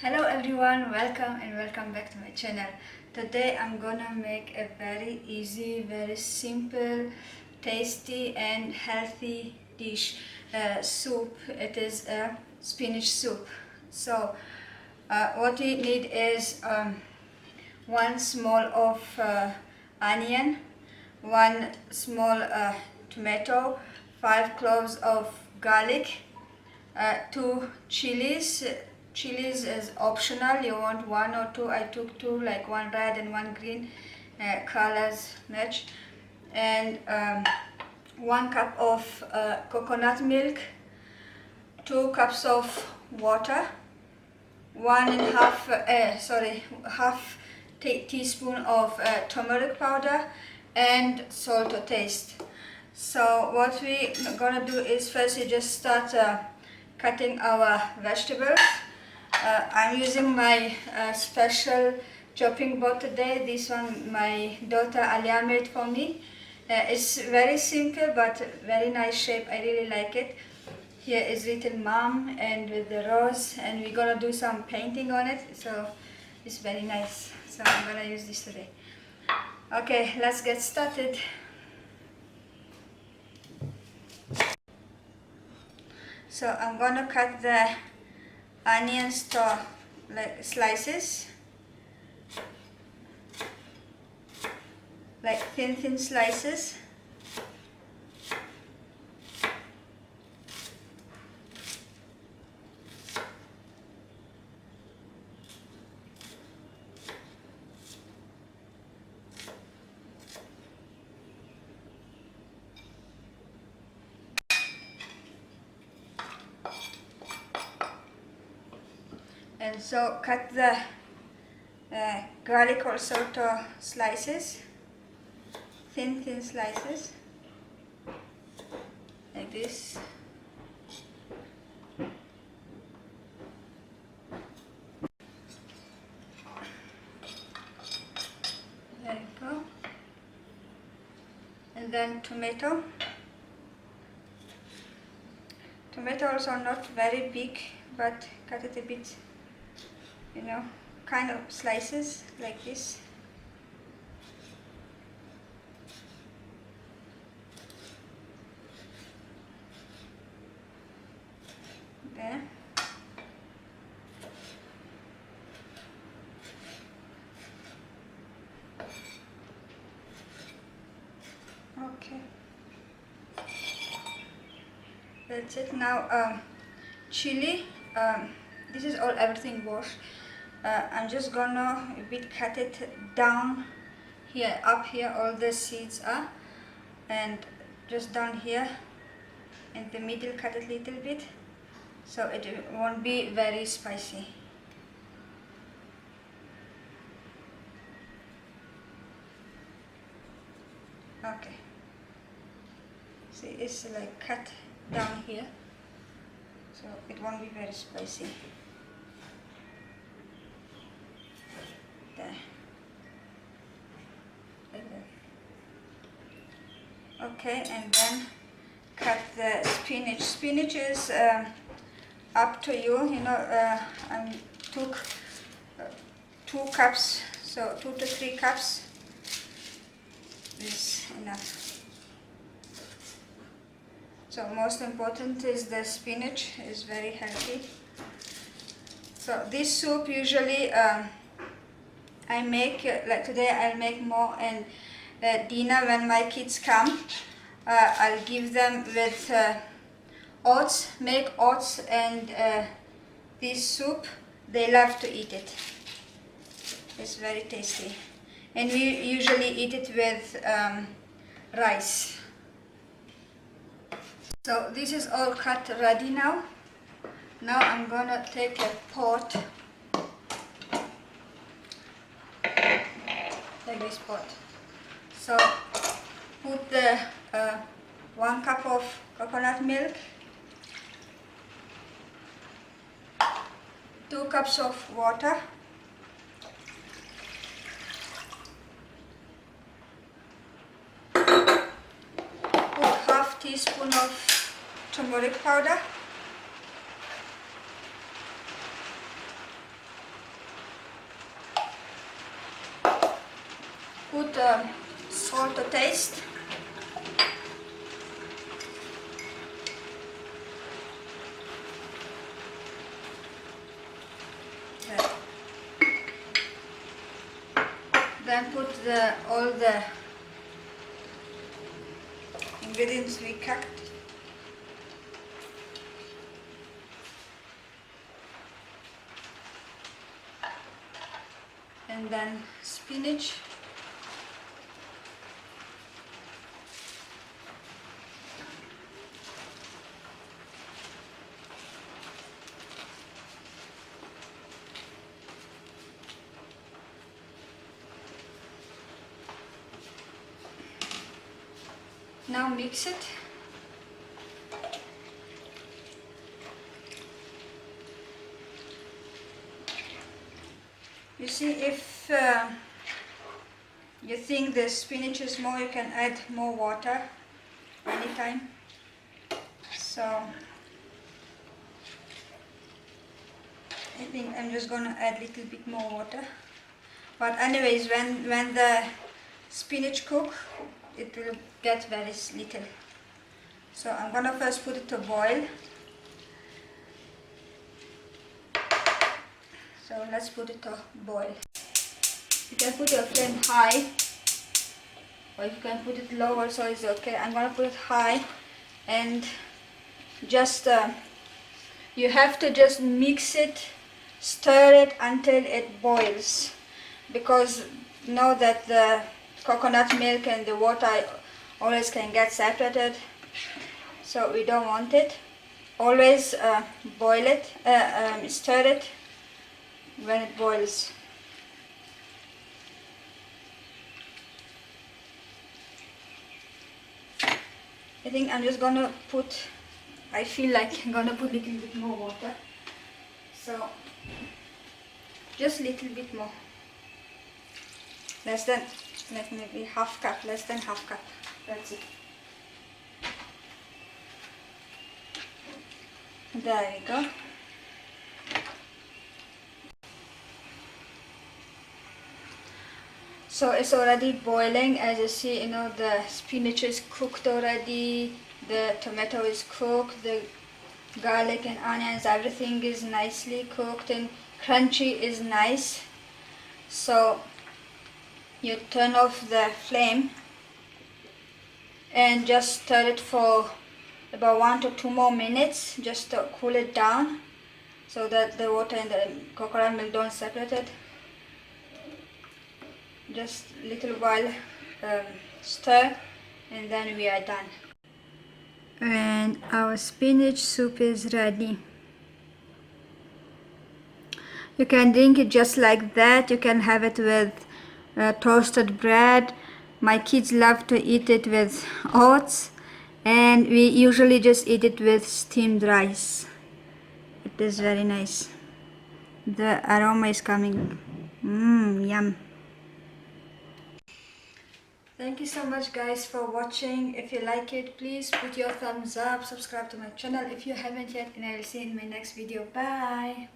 Hello everyone, welcome and welcome back to my channel. Today I'm gonna make a very easy, very simple, tasty and healthy dish, soup. It is a spinach soup. So what we need is one small of onion, one small tomato, 5 cloves of garlic, 2 chilies. Chilies is optional. You want 1 or 2. I took 2, like 1 red and 1 green, colors match. And 1 cup of coconut milk, 2 cups of water, half teaspoon of turmeric powder, and salt to taste. So what we're gonna do is first you just start cutting our vegetables. I'm using my special chopping board today. This one my daughter Alia made for me. It's very simple but very nice shape. I really like it. Here is written mom and with the rose, and we're gonna do some painting on it, so it's very nice. So I'm gonna use this today. Okay, let's get started. So I'm gonna cut the onions to like slices, like thin slices. And so cut the garlic also to slices, thin slices, like this. There you go. And then tomato. Tomato also not very big, but cut it a bit, kind of slices like this. There. Okay. That's it. Now chili. This is all everything washed. I'm just gonna a bit cut it down here, up here all the seeds are, and just down here in the middle cut it a little bit so it won't be very spicy. Okay, see, it's like cut down here so it won't be very spicy. There. Like that. Okay, and then cut the spinach. Spinach is up to you. I took 2 cups, so 2 to 3 cups is enough. So most important is the spinach is very healthy. So this soup usually I make, like today I'll make more, and dinner when my kids come I'll give them with oats, make oats and this soup. They love to eat it. It's very tasty, and we usually eat it with rice. So this is all cut ready now. Now I'm gonna take a pot, like this pot. So put the 1 cup of coconut milk, 2 cups of water, put half teaspoon of turmeric powder, put salt to taste. Okay. Then put all the ingredients we cut. And then spinach. Now mix it. You see, if you think the spinach is more, you can add more water anytime. So I think I'm just gonna add a little bit more water. But anyways, when the spinach cook, it will get very little. So I'm gonna first put it to boil. So let's put it to boil. You can put your flame high, or you can put it lower, so it's okay. I'm gonna put it high, and just you have to just mix it, stir it until it boils, because you know that the coconut milk and the water always can get separated, so we don't want it. Always boil it, stir it when it boils. I think I'm just gonna put, I feel like I'm gonna put a little bit more water, so just a little bit more, less than, like maybe half cup, less than half cup, that's it. There we go. So it's already boiling. As you see, you know, the spinach is cooked already, the tomato is cooked, the garlic and onions, everything is nicely cooked and crunchy is nice. So you turn off the flame and just stir it for about 1 to 2 more minutes, just to cool it down so that the water and the coconut milk don't separate it. Just a little while stir, and then we are done. And our spinach soup is ready. You can drink it just like that. You can have it with toasted bread. My kids love to eat it with oats, and we usually just eat it with steamed rice. It is very nice. The aroma is coming. Yum. Thank you so much guys for watching. If you like it, please put your thumbs up, subscribe to my channel if you haven't yet, and I will see you in my next video. Bye.